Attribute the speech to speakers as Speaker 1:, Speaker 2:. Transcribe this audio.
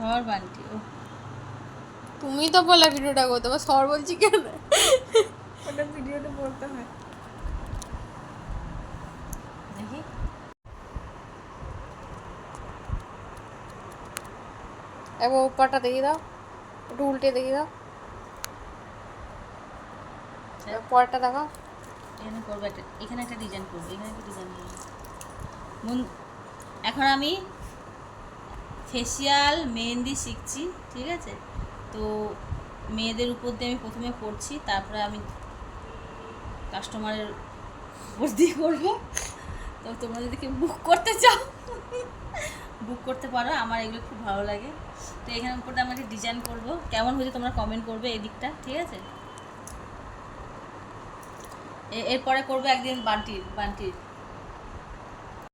Speaker 1: সর বান্টি ও
Speaker 2: তুমি তো বলে ভিডিওটা করতে, আবার সর বলছি কেন?
Speaker 1: ওটা ভিডিওতে বলতে হয়। দেখি
Speaker 2: একবার উপরটা দেখিয়ে দাও, একটু উল্টে দেখিয়ে দাও, পরেরটা দেখাও।
Speaker 1: এখানে করবো একটা, এখানে একটা ডিজাইন করবো, এখানে একটা ডিজাইন করবো। এখন আমি ফেসিয়াল মেহেন্দি শিখছি, ঠিক আছে? তো মেয়েদের উপর দিয়ে আমি প্রথমে করছি, তারপরে আমি কাস্টমারের উপর দিয়ে করবো। তো তোমরা যদি কেউ বুক করতে চাও বুক করতে পারো, আমার এগুলো খুব ভালো লাগে। তো এখানের উপর আমি একটা ডিজাইন করবো, কেমন হয়েছে তোমরা কমেন্ট করবে এই দিকটা, ঠিক আছে? এরপরে করবো একদিন বান্টির